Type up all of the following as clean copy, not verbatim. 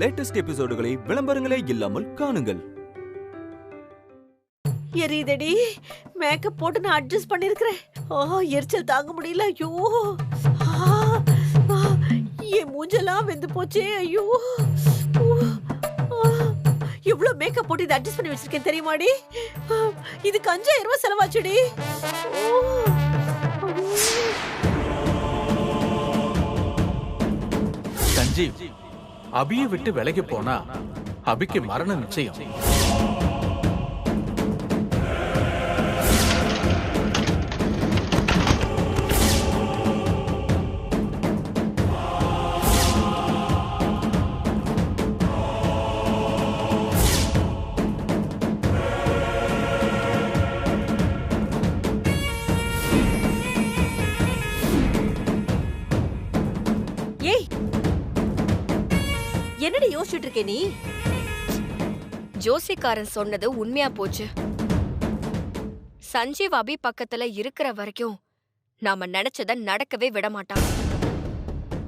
Latest எபிசோடுகளை விளம்பரங்களே இல்லாமல் காணுங்கள். எரியுதடி, makeup போட்டு நான் அட்ஜஸ்ட் பண்ணிருக்கிறேன். எரிச்சல் தாங்க முடியல. ஐயோ, என் மூஞ்செல்லாம் வெந்து போச்சே. ஐயோ, எவ்வளவு மேக்கப் போட்டு இதை அட்ஜஸ்ட் பண்ணி வச்சிருக்கேன் தெரியுமாடி? இதுக்கு 5000 ரூபாய் செலவாச்சுடி. சஞ்சீவ், அபியை விட்டு விலகி போனா அபிக்கு மரண நிச்சயம். என்னடி யோசிச்சுட்டு இருக்கே நீ? ஜோசிக்காரன் சொன்னது உண்மையா போச்சு. சஞ்சீவ் அபி பக்கத்துல இருக்கிற வரைக்கும் நாம நினைச்சத நடக்கவே விட மாட்டான்.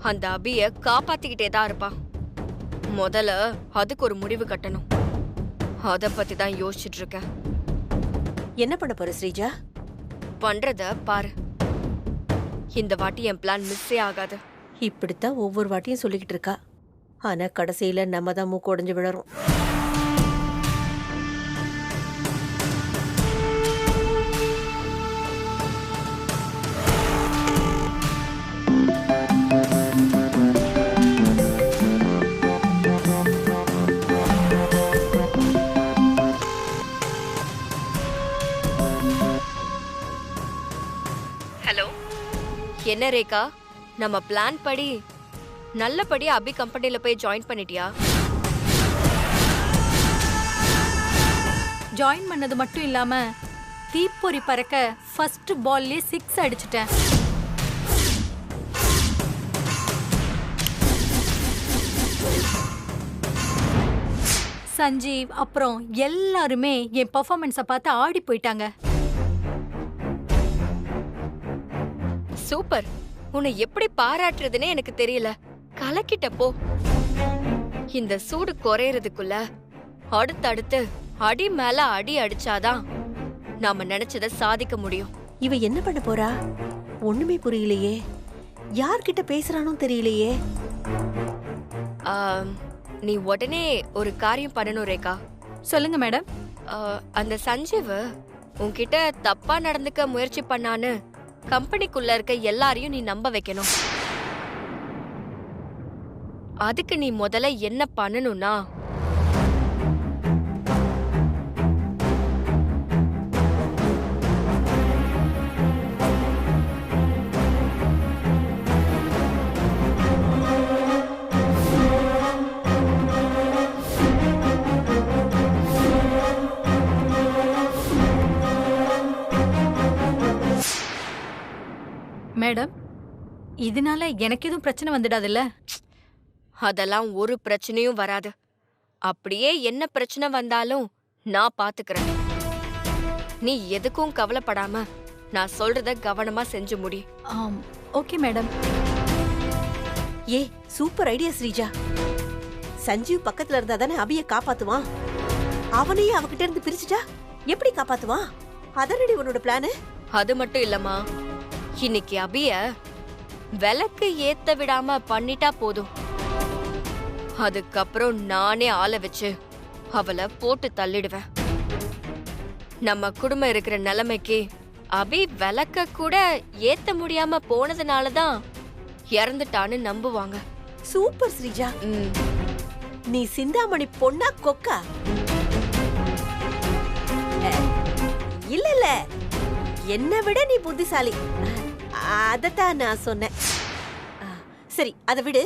அந்த அபிய காப்பாத்திக்கிட்டே தான் இருப்பான். முதல்ல அதுக்கு ஒரு முடிவு கட்டணும். அத பத்தி தான் யோசிச்சுட்டு இருக்கேன். என்ன பண்ண போற ஸ்ரீஜா? பண்றத பாரு. இந்த வாட்டி என் பிளான் மிஸ்ஸே ஆகாது. இப்படித்தான் ஒவ்வொரு வாட்டியும் சொல்லிக்கிட்டு இருக்கா. ஆனா கடைசியில நம்ம தான் மூக்கு உடைஞ்சு விழறோம். ஹலோ, என்ன ரேகா, நம்ம பிளான் படி நல்லபடியா அபி கம்பெனில போய் ஜாயின் பண்ணிட்டியா? ஜாயின் பண்ணது மட்டும் இல்லாம தீப்பொறி பறக்க ஃபர்ஸ்ட் பால்லே 6 அடிச்சிட்டேன். சஞ்சீவ் அப்புறம் எல்லாருமே என் பெர்ஃபார்மன்ஸை பார்த்து ஆடி போயிட்டாங்க. சூப்பர். உன்னை எப்படி பாராட்டுறதுன்னே எனக்கு தெரியல. கலக்கிட்ட போ. இந்த சூடு குறையறதுக்குள்ள அடுத்தடுத்து அடி மேல அடி அடிச்சாதான் நாம நினைச்சத சாதிக்க முடியும். இவ என்ன பண்ண போறா? ஒண்ணுமே புரியலையே. யார்கிட்ட பேசுறானோ தெரியலையே. நீ உடனே ஒரு காரியம் பண்ணணும் ரேகா. சொல்லுங்க மேடம். அந்த சஞ்சீவ் உன்கிட்ட தப்பா நடந்துக்க முயற்சி பண்ணான்னு கம்பெனிக்குள்ள இருக்க எல்லாரையும் நீ நம்ப வைக்கணும். அதுக்கு நீ முதல்ல என்ன பண்ணணும்னா, மேடம், இதனால எனக்கு எதுவும் பிரச்சனை வந்துடாதுல்ல? அதெல்லாம் ஒரு பிரச்சனையும் வராது. அப்படியே என்ன பிரச்சனை வந்தாலும் நான் பாத்துக்கிறேன். நீ எதுக்கும் கவலைப்படாம நான் சொல்றத கவனமா செஞ்சு முடி. Okay madam. Super idea Sreeja. Sanjeev பக்கத்துல இருந்தா தானே அபியை காப்பாத்துவான். அவனையே அவகிட்ட இருந்து பிரிச்சுட்டா எப்படி காப்பாத்துவான்? அதனடி உன்னோட பிளானு? அது மட்டும் இல்லம்மா, இன்னைக்கு அபிய விளக்கு ஏத்த விடாம பண்ணிட்டா போதும். அதுக்கப்புறம் நானே ஆள வச்சு அவளை போட்டு தள்ளிடுவேன். நம்ம குடும்பம் இருக்கிற நிலைமைக்கு அபி விளக்க கூட ஏத்த முடியாம போனதுனாலதான் இறந்துட்டான்னு நம்புவாங்க. சூப்பர் ஸ்ரீஜா. நீ சிந்தாமணி பொண்ணா கொக்கா? இல்ல இல்ல, என்னை விட நீ புத்திசாலி. அதத்தான் நான் சொன்னேன். சரி, அதை விடு.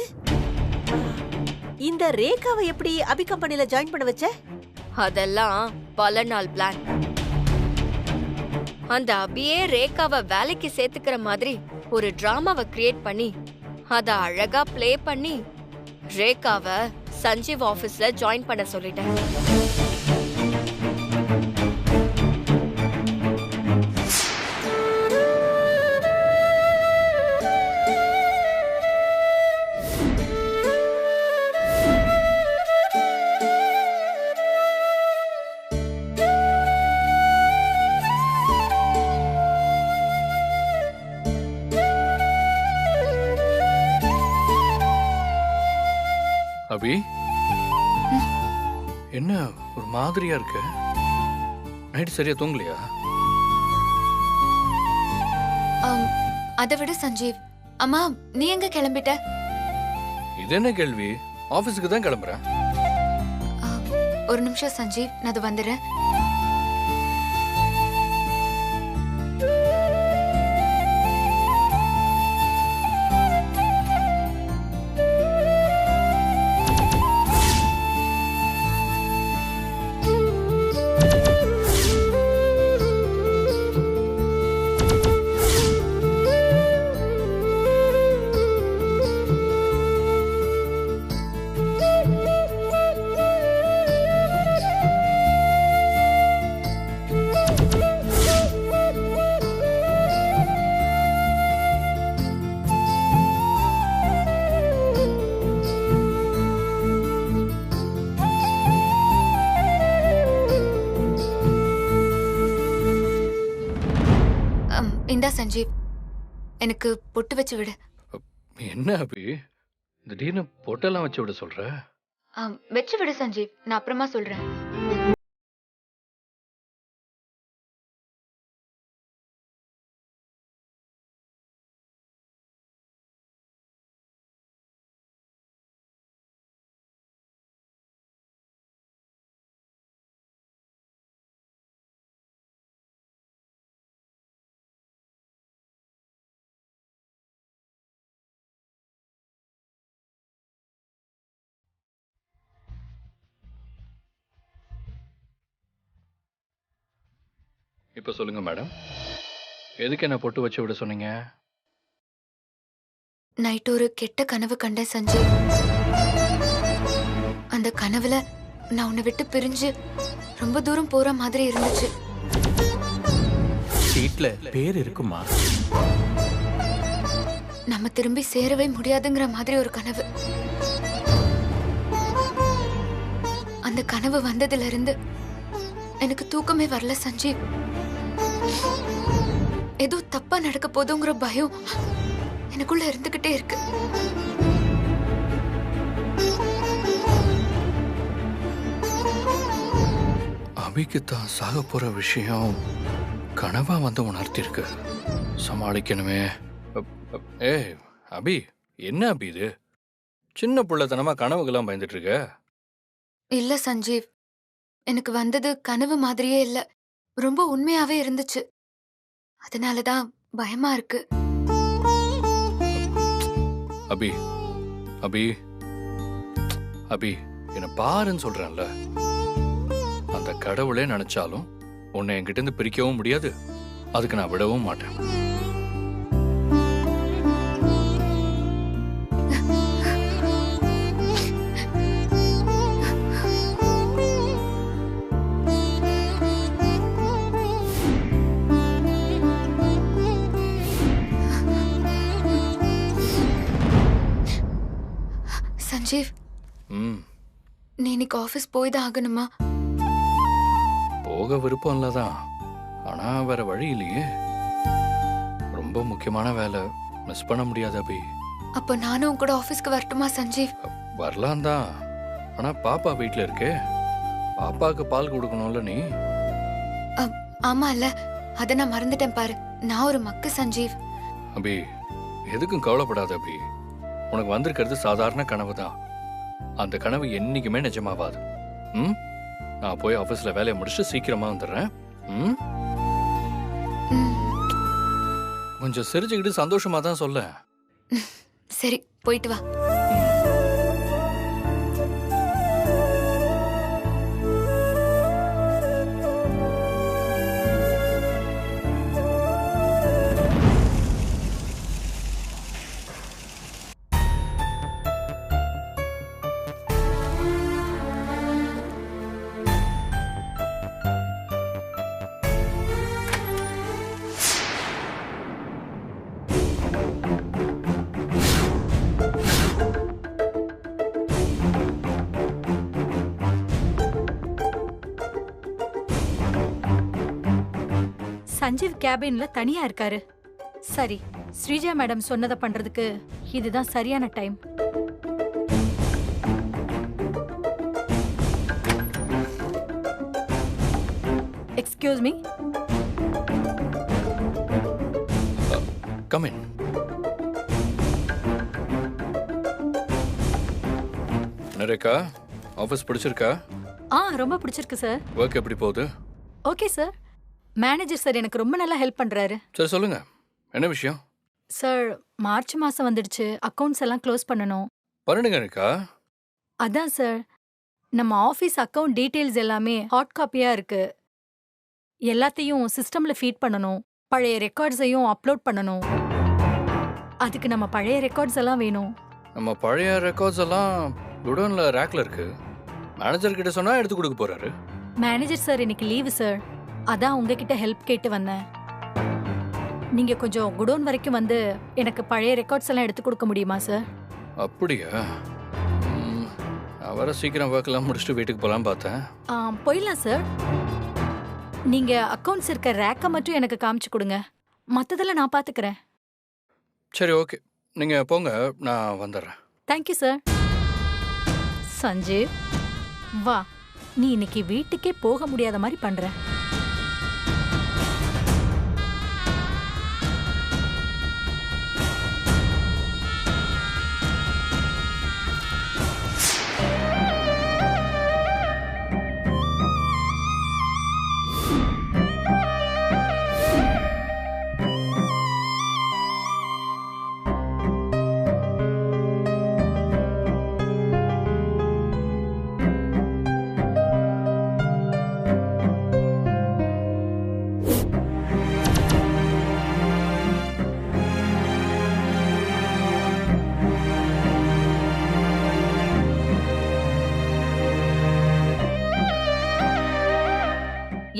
இந்த ரேகாவை எப்படி அபி கம்பெனில ஜாயின் பண்ண வச்ச? அதெல்லாம் பல நாள் பிளான். அந்த அபியே ரேகாவை வேலைக்கு சேர்த்துக்கிற மாதிரி ஒரு டிராமாவை கிரியேட் பண்ணி அத அழகா பிளே பண்ணி ரேகாவை சஞ்சீவ் ஆபீஸ்ல ஜாயின் பண்ண சொல்லிட்டேன். அபி, என்ன ஒரு மாதிரியா இருக்க? நைட் சரியா தூங்கலையா? அதை விட சஞ்சீவ், அம்மா நீ எங்க கிளம்பிட்ட? இது என்ன கேள்வி? ஆபீஸுக்கு தான் கிளம்புறேன். ஒரு நிமிஷம் சஞ்சீவ், நான் அது வந்துடுறேன். இந்தா சஞ்சீவ், எனக்கு பொட்டு வச்சு விடு. என்ன அபி, திடீர்னு பொட்டெல்லாம் வச்சு விட சொல்ற? வச்சு விடு சஞ்சீவ், நான் அப்புறமா சொல்றேன். இப்ப சொல்லுங்க மேடம், எதுக்கு என்ன பொட்டு வச்சு விட சொன்னீங்க? நைட் ஒரு கெட்ட கனவு கண்டேன் சஞ்சீவ். அந்த கனவுல நான் உன்னை விட்டு பிரிஞ்சு ரொம்ப தூரம் போற மாதிரி இருந்துச்சு. சீட்ல பேர் இருக்குமா? நம்ம திரும்பி சேரவே முடியாதுங்கிற மாதிரி ஒரு கனவு. அந்த கனவு வந்ததுல இருந்து எனக்கு தூக்கமே வரல சஞ்சீவ். ஏதோ தப்பா நடக்க போதுங்கிற பயம் எனக்குள்ள இருந்துகிட்டே இருக்கு. அபிக்கு தான் சாக போற விஷயம் கனவா வந்து உணர்த்திருக்கு. சமாளிக்கணுமே. ஏய் அபி, என்ன அபி இது? சின்ன பிள்ளைத்தனமா கனவுக்கெல்லாம் பயந்துட்டு இருக்க? இல்ல சஞ்சீவ், எனக்கு வந்தது கனவு மாதிரியே இல்ல, ரொம்ப உண்மையாவே இருந்துச்சு. அதனாலதான் பயமா இருக்கு. அபி அபி அபி, என்ன பாருன்னு சொல்றேன்ல. அந்த கடவுளே நினைச்சாலும் உன்னை என்கிட்ட இருந்து பிரிக்கவும் முடியாது, அதுக்கு நான் விடவும் மாட்டேன். சஞ்சீவ், நீ இன்னைக்கு ஆபீஸ் போய் தான் ஆகணுமா? போக விருப்பம் இல்லதான், ஆனா வேற வழி இல்லையே. ரொம்ப முக்கியமான வேலை, மிஸ் பண்ண முடியாது அபி. அப்ப நானும் உன் கூட ஆபீஸ்க்கு வரட்டுமா சஞ்சீவ்? வரலாம் தான், ஆனா பாப்பா வீட்டுல இருக்கே, பாப்பாக்கு பால் கொடுக்கணும்ல நீ. ஆமா இல்ல, அத நான் மறந்துட்டேன் பாரு. நான் ஒரு மக்கு சஞ்சீவ். அபி, எதுக்கும் கவலைப்படாத அபி. உனக்கு வந்திருக்கிறது சாதாரண கனவு தான். அந்த கனவு என்னைக்குமே நிஜமாவாது. நான் போய் ஆபீஸ்ல வேலையை முடிச்சுட்டு சீக்கிரமா வந்துடுறேன். கொஞ்சம் சிரிச்சுக்கிட்டு சந்தோஷமா தான் சொல்ல. சரி, போயிட்டு வா. சஞ்சீவ் கேபின்ல தனியா இருக்காரு. சரி, ஸ்ரீஜா மேடம் சொன்னதை பண்றதுக்கு இதுதான் சரியான time. Excuse me. Come in. NREGA, office பிடிச்சிருக்கா? ரொம்ப பிடிச்சிருக்கு சார். ஒர்க் எப்படி போகுது? Okay sir. மேனேஜர் சார் எனக்கு ரொம்ப நல்லா ஹெல்ப் பண்றாரு. சரி சொல்லுங்க, என்ன விஷயம்? சார், மார்ச் மாசம் வந்துடுச்சு. அக்கவுண்ட்ஸ் எல்லாம் க்ளோஸ் பண்ணணும். பண்ணுங்க நரேகா. அதான் சார், நம்ம ஆஃபீஸ் அக்கவுண்ட் டீடைல்ஸ் எல்லாமே ஹார்ட் காப்பியா இருக்கு. எல்லாத்தையும் சிஸ்டம்ல ஃபீட் பண்ணணும். பழைய ரெக்கார்ட்ஸையும் அப்லோட் பண்ணணும். அதுக்கு நம்ம பழைய ரெக்கார்ட்ஸ் எல்லாம் வேணும். நம்ம பழைய ரெக்கார்ட்ஸ் எல்லாம் குடோன்ல ரேக்ல இருக்கு. மேனேஜர் கிட்ட சொன்னா எடுத்து கொடுக்க போறாரு. மேனேஜர் சார் இன்னைக்கு லீவு சார். அதான் உங்ககிட்ட ஹெல்ப் கேட்டு வந்தேன். நீங்க கொஞ்சம் குடோன் வரைக்கும் வந்து எனக்கு பழைய ரெக்கார்ட்ஸ் எல்லாம் எடுத்து கொடுக்க முடியுமா சார்? அப்படியா? நான் வர சீக்கிரம் ஒர்க்கெல்லாம் முடிச்சுட்டு வீட்டுக்கு போகலாம் பார்த்தேன். போயிடலாம் சார். நீங்க அக்கவுண்ட்ஸ் இருக்க ரேக்கை மட்டும் எனக்கு காமிச்சு கொடுங்க. மற்றதெல்லாம் நான் பார்த்துக்கிறேன். சரி, ஓகே. நீங்க போங்க, நான் வந்துடுறேன். Thank you sir. சஞ்சீவ், வா. நீ இன்னைக்கு வீட்டுக்கே போக முடியாத மாதிரி பண்ற.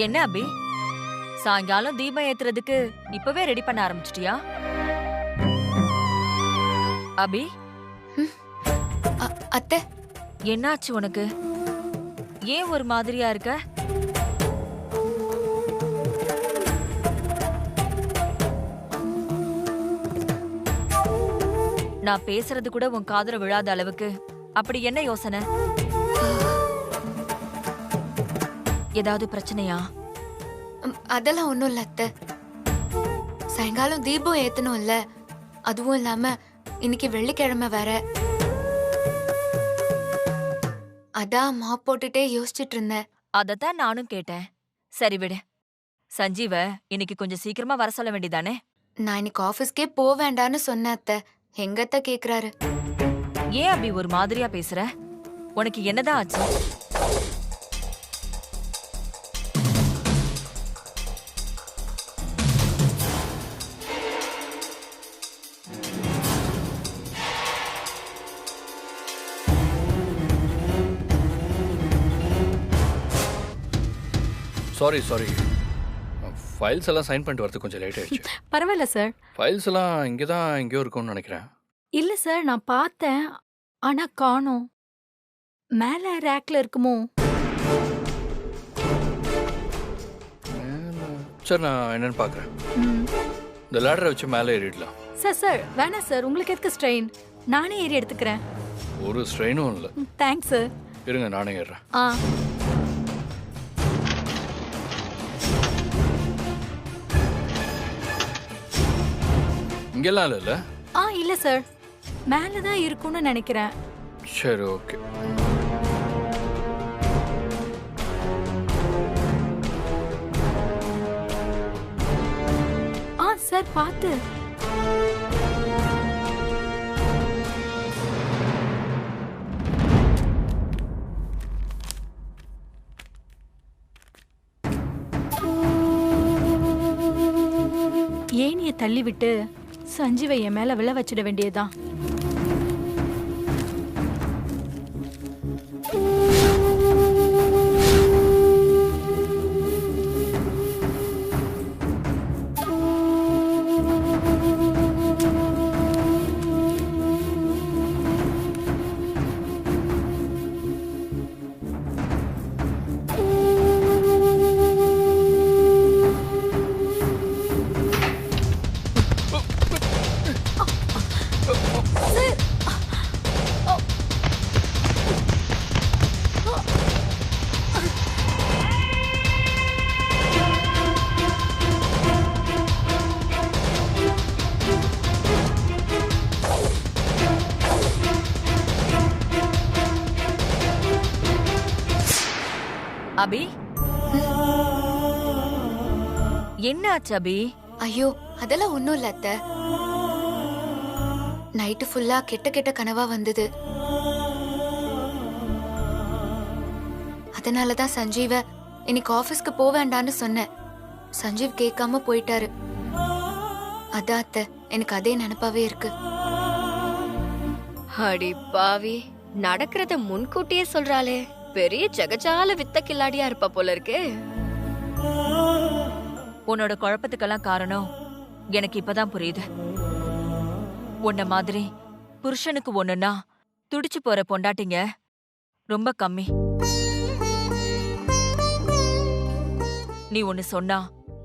என்ன அபி, சாயங்காலம் தீபம் ஏத்துறதுக்கு இப்பவே ரெடி பண்ண ஆரம்பிச்சிட்டியா? அபி, அத்தை, என்னாச்சு உனக்கு? ஏன் ஒரு மாதிரியா இருக்க? நான் பேசுறது கூட உன் காதுல விழாத அளவுக்கு அப்படி என்ன யோசனை? ஏதாவது பிரச்சனையா? அதெல்லாம் ஒண்ணும் இல்ல அத்தை. சாயங்காலம் தீபம் ஏத்தணும் இல்ல, அதுவும் இல்லாம இன்னைக்கு வெள்ளிக்கிழமை வேற. அதான் மாப் போட்டுட்டே யோசிச்சுட்டு இருந்தேன். அதத்தான் நானும் கேட்டேன். சரி விடு. சஞ்சீவ இன்னைக்கு கொஞ்சம் சீக்கிரமா வர சொல்ல வேண்டியதானே? நான் இன்னைக்கு ஆபீஸ்க்கே போக வேண்டான்னு சொன்னேன் அத்தை. எங்க அத்தை கேக்குறாரு? ஏன் அபி ஒரு மாதிரியா பேசுற? உனக்கு என்னதான் ஆச்சு? சாரி, ஃபைல்ஸ் எல்லாம் சைன் பண்ணிட்டு வரது கொஞ்சம் லேட் ஆயிடுச்சு. பரவாயில்ல சார். ஃபைல்ஸ் எல்லாம் இங்கே தான் எங்கேயோ இருக்கும்னு நினைக்கிறேன். இல்ல சார், நான் பார்த்தேன். ஆனா காணோம். மேல ரேக்ல இருக்குமோ? சரி, நான் என்னன்னு பார்க்குறேன். இந்த லேடரை வச்சு மேலே ஏறிடலாம். சார் வேணாம் சார். உங்களுக்கு எதுக்கு ஸ்ட்ரெயின்? நானே ஏறி எடுத்துக்கிறேன். ஒரு ஸ்ட்ரெயினும் இல்லை. Thanks sir. இருங்க, நானே ஏறுறேன். இங்கெல்லாம் இல்ல? இல்ல சார், மேலதான் இருக்கும்னு நினைக்கிறேன். சரி, ஓகே. சார் பார்த்து. ஏனிய தள்ளி விட்டு சஞ்சீவை என் மேல விழ வச்சிட வேண்டியதுதான். அபி என்ன ஆச்சு அபி? ஐயோ அதெல்லாம் ஒண்ணும் இல்ல அத்தை. நைட்டு ஃபுல்லா கெட்ட கெட்ட கனவா வந்தது. அதனாலதான் சஞ்சீவ இன்னைக்கு ஆபீஸ்க்கு போக வேண்டான்னு சொன்னேன். சஞ்சீவ் கேட்காம போயிட்டாரு. அதான் அத்தை, எனக்கு அதே நினைப்பாவே இருக்கு. அடி பாவி, நடக்கிறத முன்கூட்டியே சொல்றாளே. பெரிய ஜகஜால வித்த கில்லாடியா இருப்பா போல இருக்கே. உன்னோட குழப்பத்துக்கெல்லாம் காரணம் எனக்கு இப்பதான் புரியுது. உன்ன மாதிரி புருஷனுக்கு ஒண்ணுன்னா துடிச்சு போற பொண்டாட்டிங்க ரொம்ப கம்மி. நீ ஒன்னு சொன்னா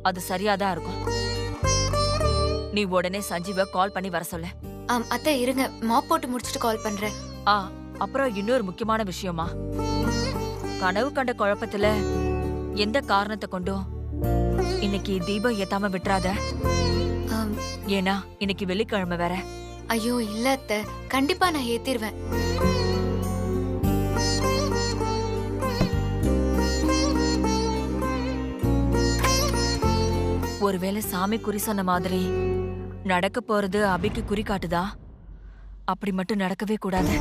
அது சரியாதான் இருக்கும். நீ உடனே சஞ்சீவ கால் பண்ணி வர சொல்ல. அத்தை இருங்க, மாப் போட்டு முடிச்சிட்டு கால் பண்றேன். அப்புறம் இன்னொரு முக்கியமான விஷயமா, கனவு கண்ட குழப்பத்துல எந்த காரணத்தை கொண்டும் இன்னைக்கு தீபம் ஏத்தாம விட்டுறாத. ஏன்னா இன்னைக்கு வெள்ளிக்கிழமை வேற. ஐயோ இல்ல அத்தை, கண்டிப்பா நான் ஏத்திருவேன். ஒருவேளை சாமி குறி சொன்ன மாதிரி நடக்க போறது அபிக்கு குறி காட்டுதா? அப்படி மட்டும் நடக்கவே கூடாது.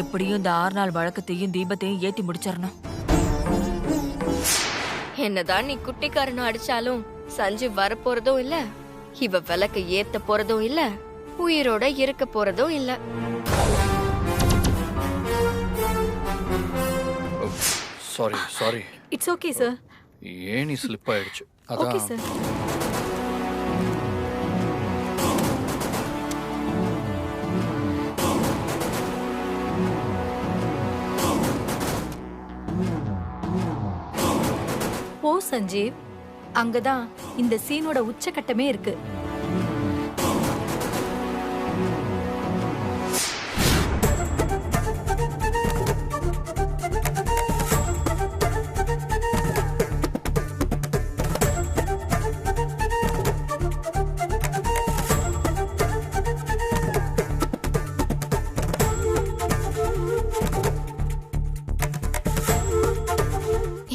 எப்படியும் இந்த 6 நாள் வழக்கத்தையும் தீபத்தையும் ஏத்தி முடிச்சிடணும். என்னதான் நீ குட்டிக்காரனும் அடிச்சாலும் சஞ்சீவ் வரப்போறதும் இல்ல, இவ விளக்க ஏத்த போறதும் இல்ல, உயிரோட இருக்க போறதும் இல்ல. Sorry sorry. It's okay sir. Any slip ஆயிடுச்சு. ஓகே அதான் சார். ஓ சஞ்சீவ், அங்கதான் இந்த சீனோட உச்சகட்டமே இருக்கு.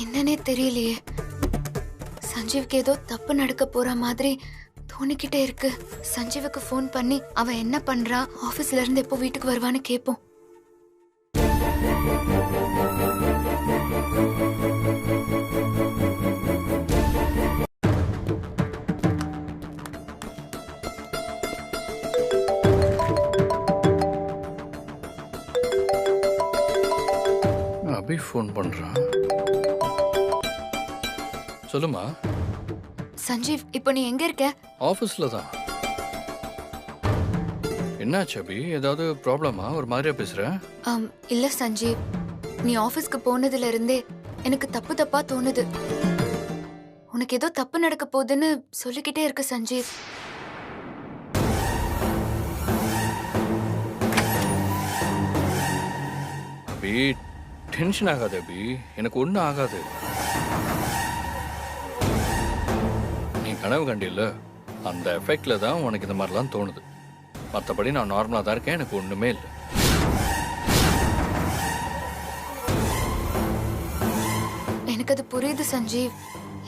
என்னன்னே தெரியலையே, சஞ்சீவுக்கு ஏதோ தப்பு நடக்க போற மாதிரி தோணிக்கிட்டே இருக்கு. சஞ்சீவுக்கு ஃபோன் பண்ணி அவன் என்ன பண்றா, ஆபீஸ்ல இருந்து எப்போ வீட்டுக்கு வருவான்னு கேட்போம். அபி ஃபோன் பண்றான். சொல்லுமா. சஞ்சீவ், இப்போ நீ எங்க இருக்க? ஆஃபீஸில் தான். என்னாச்சு அபி? ஏதாவது ப்ராப்ளமா? ஒரு மாதிரியா பேசுற? இல்ல சஞ்சீவ், நீ ஆபீஸ்க்கு போனதுல இருந்தே எனக்கு தப்பு தப்பா தோணுது. உனக்கு ஏதோ தப்பு நடக்க போகுதுன்னு சொல்லிக்கிட்டே இருக்கு சஞ்சீவ். அபி டென்ஷன் ஆகாது அபி, எனக்கு ஒன்றும் ஆகாது. நீ கனவு கண்டில்ல, அந்த எஃபெக்ட்ல தான் உனக்கு இந்த மாதிரிலாம் தோணுது. மற்றபடி நான் நார்மலாக தான் இருக்கேன், எனக்கு ஒன்றுமே இல்லை. எனக்கு அது புரியுது சஞ்சீவ்,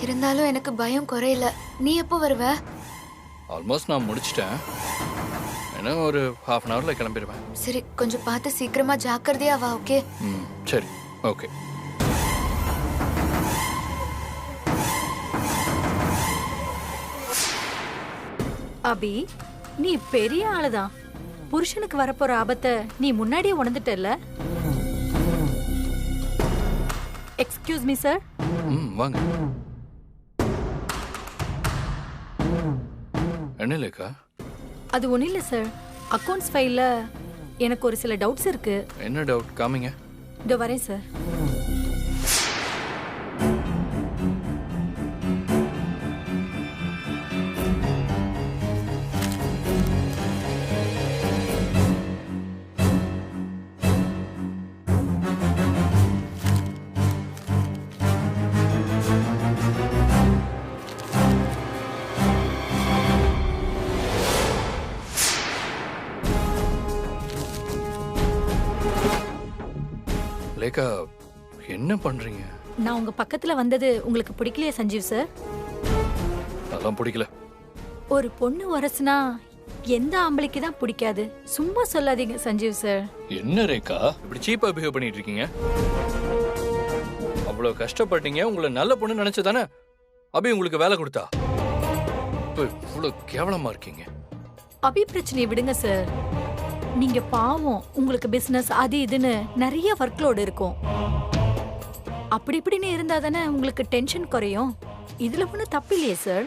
இருந்தாலும் எனக்கு பயம் குறையல. நீ எப்போ வருவ? ஆல்மோஸ்ட் நான் முடிச்சிட்டேன். ஏன்னா ஒரு ½ அன் ஹவரில் கிளம்பிடுவேன். சரி, கொஞ்சம் பார்த்து சீக்கிரமா ஜாக்கிரதையா வா. ஓகே? சரி, ஓகே. அபி, நீ பெரிய ஆளுதான். புருஷனுக்கு வரப்போற ஆபத்தை நீ முன்னாடியே உணர்ந்துட்டல்ல? Excuse me sir. வாங்க. என்ன லேக்கா? அது ஒன்றும் இல்லை சார். அக்கௌண்ட்ஸ் ஃபைலில் எனக்கு ஒரு சில டவுட்ஸ் இருக்கு. என்ன டவுட்? காமிங்க. இதோ வரேன் சார். லேக்கா, என்ன பண்றீங்க? நான் உங்க பக்கத்துல வந்தது உங்களுக்கு பிடிக்கலையா சஞ்சீவ் சார்? அதெல்லாம் பிடிக்கல. ஒரு பொண்ணு வரசுனா எந்த ஆம்பளைக்கு தான் பிடிக்காது? சும்மா சொல்லாதீங்க சஞ்சீவ் சார். என்ன ரேகா இப்படி சீப்பா பிஹேவ் பண்ணிட்டு இருக்கீங்க? அவ்வளவு கஷ்டப்பட்டீங்க, உங்களை நல்ல பொண்ணு நினைச்சதானே அபி உங்களுக்கு வேலை கொடுத்தா? இப்போ இவ்வளவு கேவலமா இருக்கீங்க. அபி பிரச்சனையை விடுங்க சார். நீங்க பாவம், உங்களுக்கு பிசினஸ் அது இதுன்னு நிறைய ஒர்க் லோடு இருக்கும். அப்படி இப்படின்னு இருந்தா தானே உங்களுக்கு டென்ஷன் குறையும். இதுல ஒன்றும் தப்பு இல்லையே சார்.